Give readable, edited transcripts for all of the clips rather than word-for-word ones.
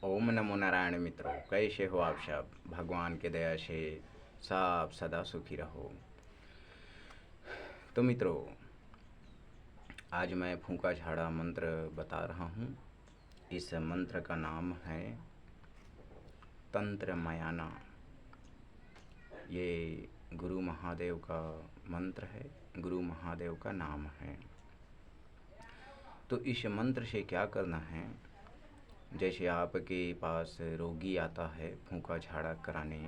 ओम नमो नारायण मित्रों, कैसे हो आप सब। भगवान के दया से सब सदा सुखी रहो। तो मित्रों, आज मैं फूंका झाड़ा मंत्र बता रहा हूँ। इस मंत्र का नाम है तंत्र मयाना। ये गुरु महादेव का मंत्र है, गुरु महादेव का नाम है। तो इस मंत्र से क्या करना है, जैसे आपके पास रोगी आता है फूंका झाड़ा कराने,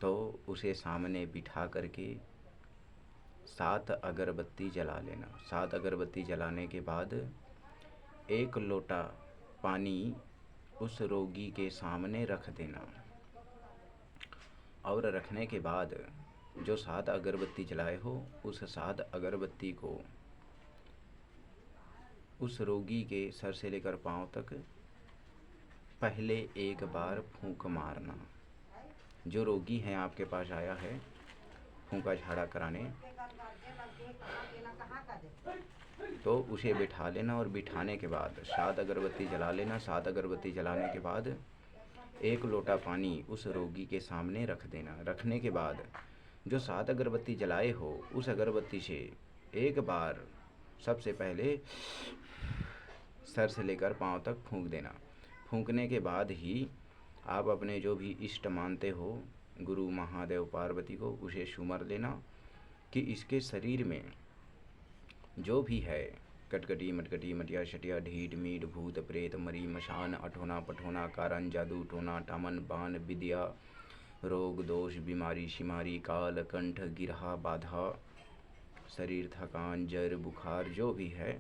तो उसे सामने बिठा करके 7 अगरबत्ती जला लेना। 7 अगरबत्ती जलाने के बाद 1 लोटा पानी उस रोगी के सामने रख देना। और रखने के बाद जो 7 अगरबत्ती जलाए हो, उस 7 अगरबत्ती को उस रोगी के सर से लेकर पांव तक पहले एक बार फूंक मारना। जो रोगी है आपके पास आया है फूंका झाड़ा कराने, तो उसे बिठा लेना और बिठाने के बाद 7 अगरबत्ती जला लेना। 7 अगरबत्ती जलाने के बाद 1 लोटा पानी उस रोगी के सामने रख देना। रखने के बाद जो 7 अगरबत्ती जलाए हो, उस अगरबत्ती से एक बार सबसे पहले सर से लेकर पांव तक फूंक देना। फूंकने के बाद ही आप अपने जो भी इष्ट मानते हो, गुरु महादेव पार्वती को, उसे सुमर लेना कि इसके शरीर में जो भी है कटकटी मटकटी मटिया शटिया ढीठ मीठ भूत प्रेत मरी मशान अठोना पठोना कारण जादू टोना टामन बान विद्या रोग दोष बीमारी शिमारी काल कंठ गिरहा बाधा शरीर थकान जर बुखार जो भी है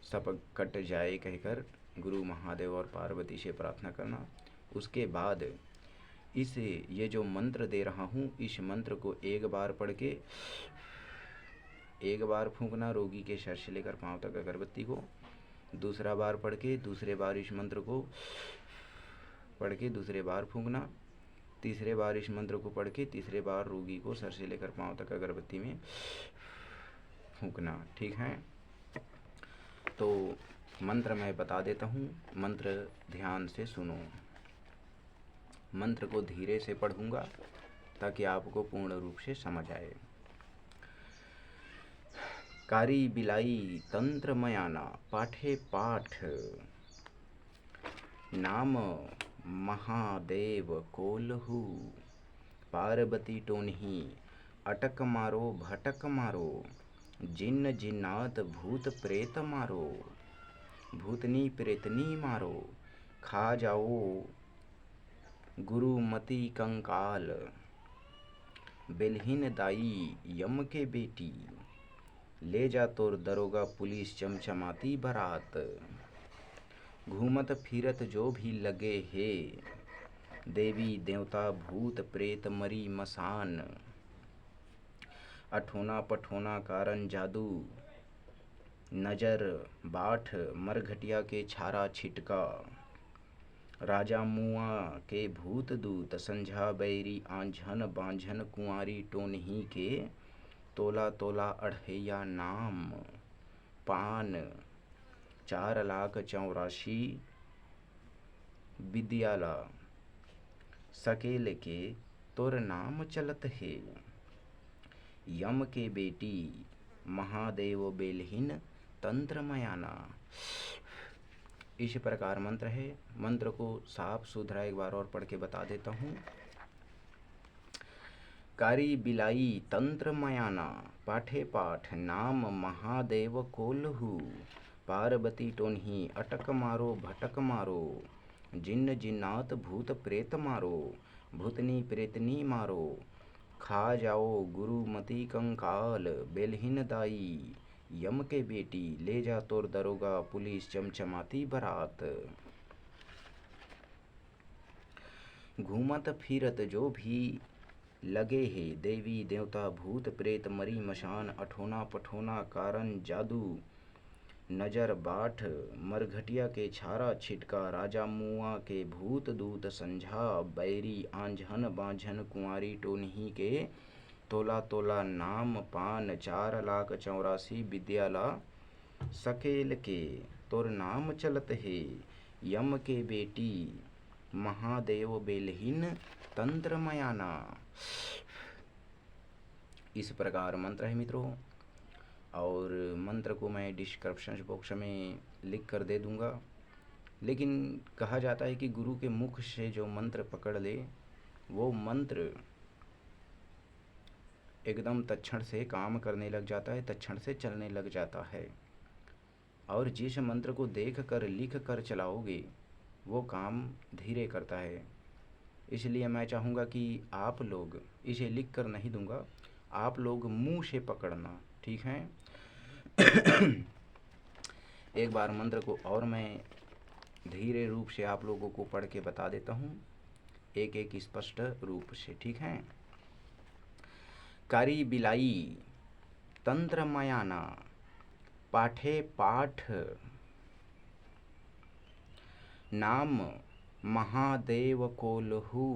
सब कट जाए कहकर गुरु महादेव और पार्वती से प्रार्थना करना। उसके बाद ये जो मंत्र दे रहा हूँ, इस मंत्र को एक बार पढ़ के एक बार फूंकना रोगी के सर से लेकर पांव तक अगरबत्ती को। दूसरा बार पढ़ के दूसरे बार इस मंत्र को पढ़ के दूसरे बार फूंकना। तीसरे बार इस मंत्र को पढ़ के तीसरे बार रोगी को सर से लेकर पांव तक अगरबत्ती में फूंकना। ठीक है, तो मंत्र मैं बता देता हूँ, मंत्र ध्यान से सुनो। मंत्र को धीरे से पढ़ूंगा ताकि आपको पूर्ण रूप से समझ आए। कारी बिलाई तंत्र मयाना पाठे पाठ नाम महादेव कोलहू पार्वती टोन्ही अटक मारो भटक मारो जिन्न जिन्नात भूत प्रेत मारो भूतनी प्रेतनी मारो खा जाओ गुरुमती कंकाल बेलहीन दाई यम के बेटी ले जा तोर दरोगा पुलिस चमचमाती बारात घूमत फिरत जो भी लगे हे देवी देवता भूत प्रेत मरी मसान अठोना पठोना कारण जादू नजर बाठ मरघटिया के छारा छिटका राजा मुआ के भूत दूत संझा बैरी आंझन बांझन कुंवारी टोनही के तोला तोला अढ़ैया नाम पान 4,84,000 विद्याला सकेल के तोर नाम चलत है यम के बेटी महादेव बेलहीन तंत्र मयाना। इस प्रकार मंत्र है। मंत्र को साफ सुथरा एक बार और पढ़ के बता देता हूँ। कारी बिलाई तंत्र मयाना पाठे पाठ नाम महादेव कोल्हू पार्वती टोन्ही अटक मारो भटक मारो जिन्न जिन्नात भूत प्रेत मारो भूतनी प्रेतनी मारो खा जाओ गुरुमती कंकाल बेलहीन दाई यम के बेटी ले जा तोर दरोगा पुलिस चमचमाती बारात घूमत फिरत जो भी लगे हे देवी देवता भूत प्रेत मरी मशान अठोना पठोना कारण जादू नजर बाठ मरघटिया के छारा छिटका राजा मुआ के भूत दूत संझा बैरी आंझन बांझन कुंवारी टोनही के तोला तोला नाम पान 4,84,000 विद्याला सकेल के तोर नाम चलत हे यम के बेटी महादेव बेलहीन तंत्र मयाना। इस प्रकार मंत्र है मित्रों, और मंत्र को मैं डिस्क्रिप्शन बॉक्स में लिख कर दे दूंगा। लेकिन कहा जाता है कि गुरु के मुख से जो मंत्र पकड़ ले वो मंत्र एकदम तत्क्षण से काम करने लग जाता है, तत्क्षण से चलने लग जाता है। और जिस मंत्र को देख कर लिख कर चलाओगे वो काम धीरे करता है। इसलिए मैं चाहूँगा कि आप लोग, इसे लिख कर नहीं दूंगा, आप लोग मुंह से पकड़ना, ठीक है। एक बार मंत्र को और मैं धीरे रूप से आप लोगों को पढ़ के बता देता हूँ, एक एक स्पष्ट रूप से, ठीक है। कारी बिलाई तंत्र मयाना पाठे पाठ नाम महादेव कोलहू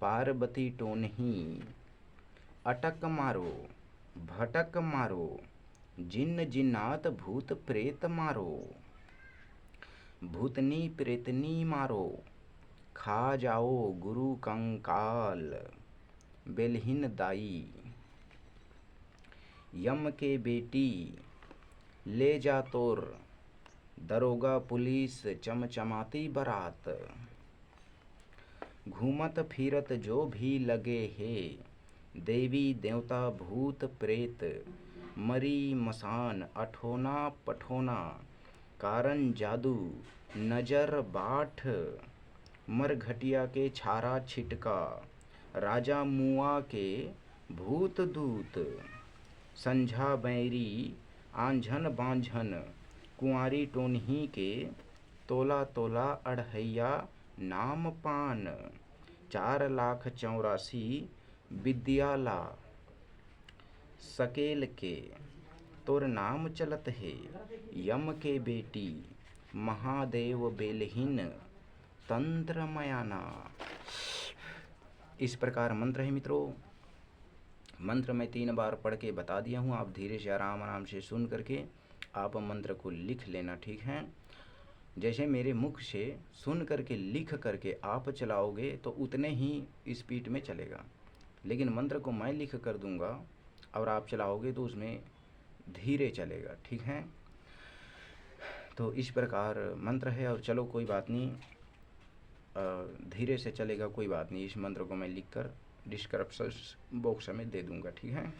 पार्वती टोनही अटक मारो भटक मारो जिन्न जिन्नात भूत प्रेत मारो भूतनी प्रेतनी मारो खा जाओ गुरु कंकाल बेलहीन दाई। यम के बेटी ले जा तोर दरोगा पुलिस चमचमाती बारात घूमत फिरत जो भी लगे है देवी देवता भूत प्रेत मरी मसान अठोना पठोना कारण जादू नजर बाट मरघटिया के छारा छिटका राजा मुआ के भूत दूत संझा बैरी आंझन बांझन कुंवारी टोनही के तोला तोला अढ़ैया नाम पान 4,84,000 विद्याला सकेल के तोर नाम चलत है यम के बेटी महादेव बेलहीन तंत्र मयाना। इस प्रकार मंत्र है मित्रों। मंत्र मैं 3 बार पढ़ के बता दिया हूँ, आप धीरे से आराम आराम से सुन करके आप मंत्र को लिख लेना, ठीक है। जैसे मेरे मुख से सुन करके लिख करके आप चलाओगे तो उतने ही स्पीड में चलेगा, लेकिन मंत्र को मैं लिख कर दूंगा और आप चलाओगे तो उसमें धीरे चलेगा, ठीक है। तो इस प्रकार मंत्र है, और चलो कोई बात नहीं, धीरे से चलेगा, कोई बात नहीं। इस मंत्र को मैं लिख कर डिस्क्रिप्शन बॉक्स में दे दूंगा, ठीक है।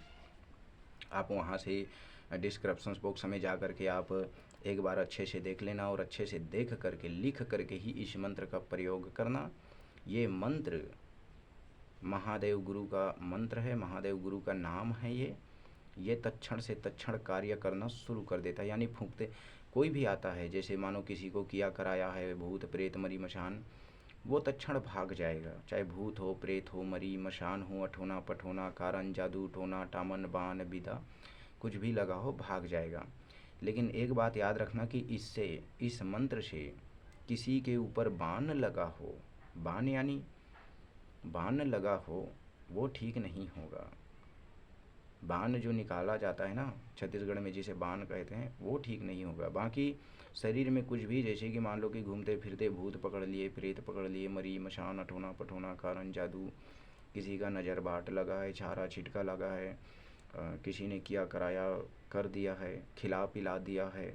आप वहाँ से डिस्क्रिप्शन बॉक्स में जा करके आप एक बार अच्छे से देख लेना, और अच्छे से देख करके लिख करके ही इस मंत्र का प्रयोग करना। ये मंत्र महादेव गुरु का मंत्र है, महादेव गुरु का नाम है। ये तत्क्षण से तत्क्षण कार्य करना शुरू कर देता है। यानी फूंकते कोई भी आता है, जैसे मानो किसी को किया कराया है भूत प्रेत मरी मशान, वो तत्क्षण भाग जाएगा। चाहे भूत हो, प्रेत हो, मरी मशान हो, अठोना पठोना कारण जादू टोना टामन बाण विदा कुछ भी लगा हो, भाग जाएगा। लेकिन एक बात याद रखना कि इससे, इस मंत्र से किसी के ऊपर बाण लगा हो, बाण यानी बाण लगा हो, वो ठीक नहीं होगा। बाण जो निकाला जाता है ना, छत्तीसगढ़ में जिसे बाण कहते हैं, वो ठीक नहीं होगा। बाकी शरीर में कुछ भी, जैसे कि मान लो कि घूमते फिरते भूत पकड़ लिए, प्रेत पकड़ लिए, मरी मशान अठोना पठोना कारण जादू, किसी का नज़र बाट लगा है, छारा छिटका लगा है, किसी ने किया कराया कर दिया है, खिला पिला दिया है,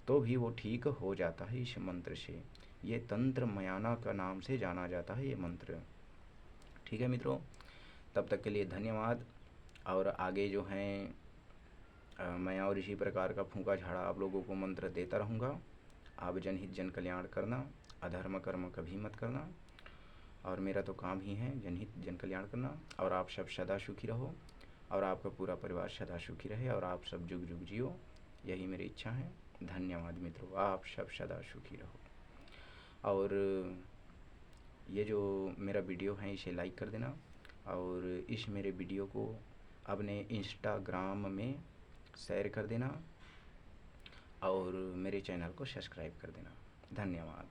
तो भी वो ठीक हो जाता है इस मंत्र से। ये तंत्र मयाना का नाम से जाना जाता है ये मंत्र, ठीक है मित्रों। तब तक के लिए धन्यवाद। और आगे जो हैं मैं और इसी प्रकार का फूंका झाड़ा आप लोगों को मंत्र देता रहूँगा। आप जनहित जन कल्याण करना, अधर्म कर्म कभी मत करना, और मेरा तो काम ही है जनहित जन कल्याण करना। और आप सब सदा सुखी रहो, और आपका पूरा परिवार सदा सुखी रहे, और आप सब जुग जुग जियो, यही मेरी इच्छा है। धन्यवाद मित्रों, आप सब सदा सुखी रहो। और ये जो मेरा वीडियो है इसे लाइक कर देना, और इस मेरे वीडियो को अपने इंस्टाग्राम में शेयर कर देना, और मेरे चैनल को सब्सक्राइब कर देना। धन्यवाद।